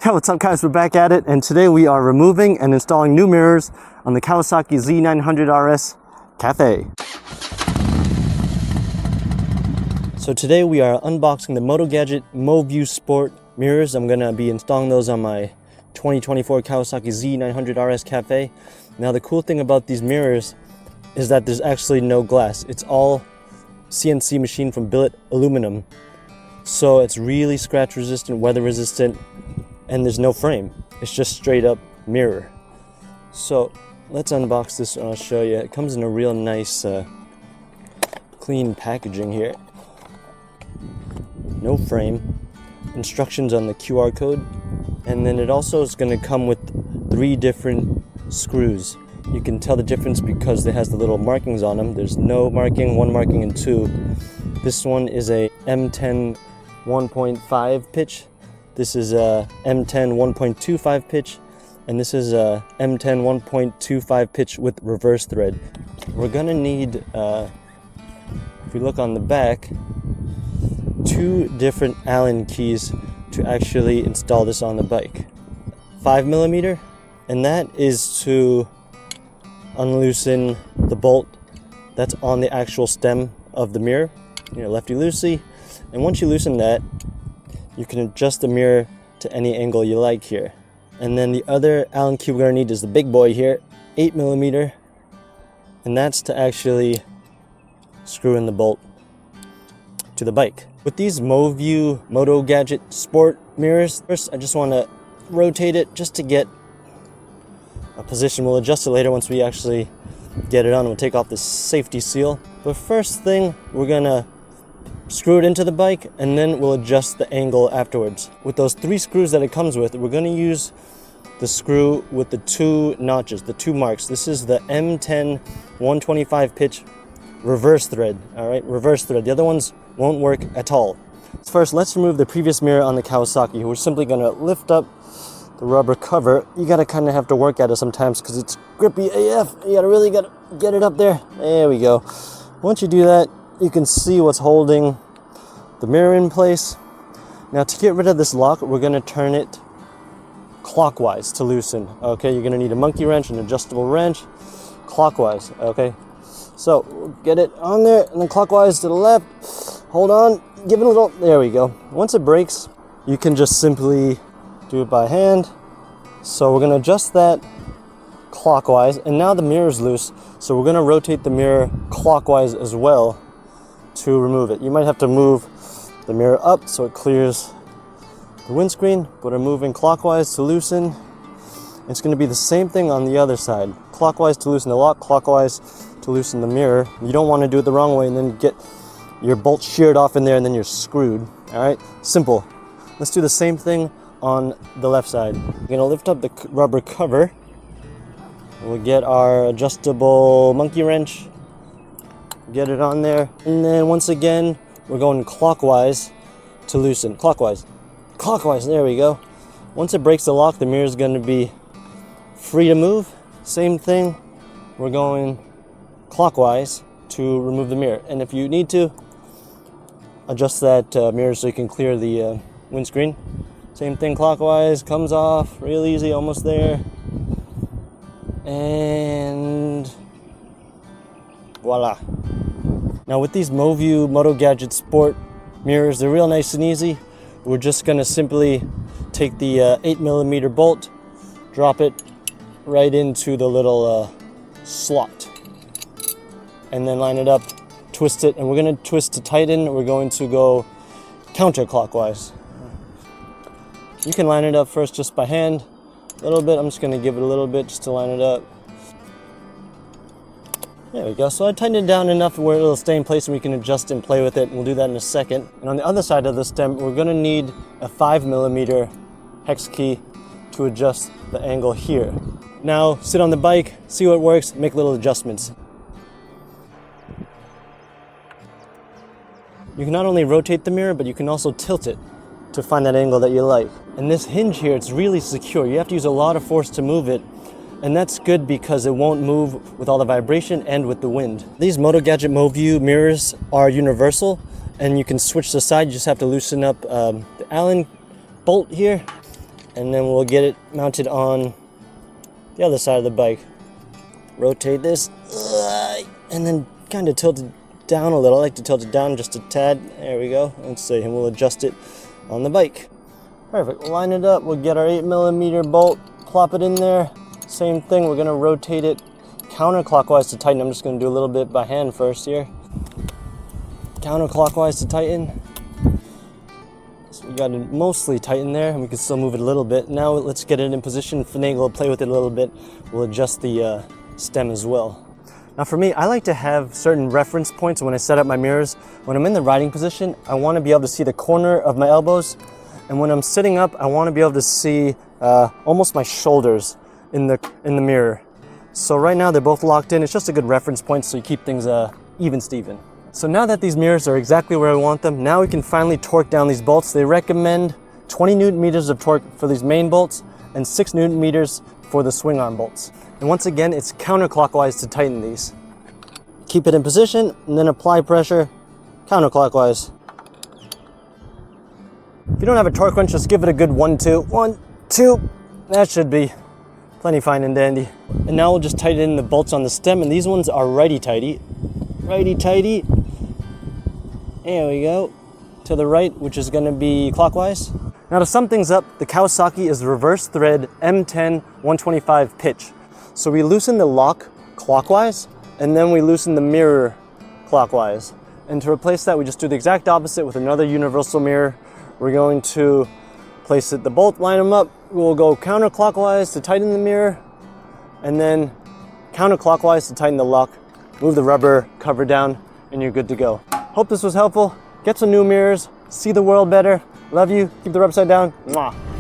Yo, what's up guys, we're back at it, and today we are removing and installing new mirrors on the Kawasaki Z900 RS Cafe. So today we are unboxing the Motogadget Mo.View Sport mirrors. I'm gonna be installing those on my 2024 Kawasaki Z900 RS Cafe. Now the cool thing about these mirrors is that there's actually no glass. It's all CNC machined from billet aluminum. So it's really scratch resistant, weather resistant, and there's no frame. It's just straight up mirror. So let's unbox this and I'll show you. It comes in a real nice clean packaging here. No frame. Instructions on the QR code. And then it also is going to come with 3 different screws. You can tell the difference because it has the little markings on them. There's no marking, 1 marking, and 2. This one is a M10 1.5 pitch. This is a M10 1.25 pitch, and this is a M10 1.25 pitch with reverse thread. We're gonna need, if we look on the back, 2 different Allen keys to actually install this on the bike. 5mm, and that is to unloosen the bolt that's on the actual stem of the mirror, lefty-loosey. And once you loosen that, you can adjust the mirror to any angle you like here. And then the other Allen key we're going to need is the big boy here, 8mm, and that's to actually screw in the bolt to the bike. With these Mo.View Motogadget Sport mirrors, first I just want to rotate it just to get a position. We'll adjust it later once we actually get it on. We'll take off the safety seal. But first thing, we're going to screw it into the bike, and then we'll adjust the angle afterwards. With those 3 screws that it comes with, we're going to use the screw with the 2 notches, the 2 marks. This is the M10 125 pitch reverse thread. All right, reverse thread. The other ones won't work at all. First, let's remove the previous mirror on the Kawasaki. We're simply going to lift up the rubber cover. You gotta kind of have to work at it sometimes because it's grippy AF. You really gotta get it up there. There we go. Once you do that, you can see what's holding the mirror in place. Now to get rid of this lock, we're going to turn it clockwise to loosen. Okay, you're going to need a monkey wrench, an adjustable wrench, clockwise. Okay, so we'll get it on there and then clockwise to the left. Hold on, give it a little, there we go. Once it breaks, you can just simply do it by hand. So we're going to adjust that clockwise, and now the mirror is loose, so we're going to rotate the mirror clockwise as well to remove it. You might have to move the mirror up so it clears the windscreen, but we're moving clockwise to loosen. It's going to be the same thing on the other side. Clockwise to loosen the lock, clockwise to loosen the mirror. You don't want to do it the wrong way and then get your bolt sheared off in there and then you're screwed. All right, simple. Let's do the same thing on the left side. We're going to lift up the rubber cover. We'll get our adjustable monkey wrench, get it on there, and then once again we're going clockwise to loosen. Clockwise, there we go. Once it breaks the lock, the mirror is going to be free to move. Same thing, we're going clockwise to remove the mirror, and if you need to, adjust that mirror so you can clear the windscreen. Same thing, clockwise, comes off real easy, almost there, and voila. Now with these Mo.View Motogadget Sport mirrors, they're real nice and easy. We're just going to simply take the 8mm bolt, drop it right into the little slot, and then line it up, twist it, and we're going to twist to tighten. We're going to go counterclockwise. You can line it up first just by hand, a little bit. I'm just going to give it a little bit just to line it up. There we go. So I tightened it down enough where it'll stay in place and we can adjust and play with it. We'll do that in a second. And on the other side of the stem, we're going to need a 5mm hex key to adjust the angle here. Now sit on the bike, see what works, make little adjustments. You can not only rotate the mirror, but you can also tilt it to find that angle that you like. And this hinge here, it's really secure. You have to use a lot of force to move it. And that's good because it won't move with all the vibration and with the wind. These Motogadget Mo.View mirrors are universal, and you can switch the side. You just have to loosen up the Allen bolt here, and then we'll get it mounted on the other side of the bike. Rotate this, and then kind of tilt it down a little. I like to tilt it down just a tad. There we go. Let's see, and we'll adjust it on the bike. Perfect. We'll line it up. We'll get our 8mm bolt, plop it in there. Same thing, we're gonna rotate it counterclockwise to tighten. I'm just gonna do a little bit by hand first here. Counterclockwise to tighten. So we got it mostly tightened there, and we can still move it a little bit. Now let's get it in position, finagle, play with it a little bit. We'll adjust the stem as well. Now for me, I like to have certain reference points when I set up my mirrors. When I'm in the riding position, I want to be able to see the corner of my elbows. And when I'm sitting up, I want to be able to see almost my shoulders in the mirror. So right now they're both locked in. It's just a good reference point so you keep things even Steven. So now that these mirrors are exactly where I want them, now we can finally torque down these bolts. They recommend 20 Newton meters of torque for these main bolts and 6 Newton meters for the swing arm bolts. And once again, it's counterclockwise to tighten these. Keep it in position and then apply pressure counterclockwise. If you don't have a torque wrench, just give it a good 1-2. 1, 2. That should be plenty fine and dandy. And now we'll just tighten the bolts on the stem, and these ones are righty-tighty. Righty-tighty. There we go. To the right, which is going to be clockwise. Now to sum things up, the Kawasaki is reverse thread M10 125 pitch. So we loosen the lock clockwise, and then we loosen the mirror clockwise. And to replace that, we just do the exact opposite with another universal mirror. We're going to place the bolt, line them up. We'll go counterclockwise to tighten the mirror, and then counterclockwise to tighten the lock. Move the rubber cover down, and you're good to go. Hope this was helpful. Get some new mirrors, see the world better. Love you. Keep the rub side down. Mwah.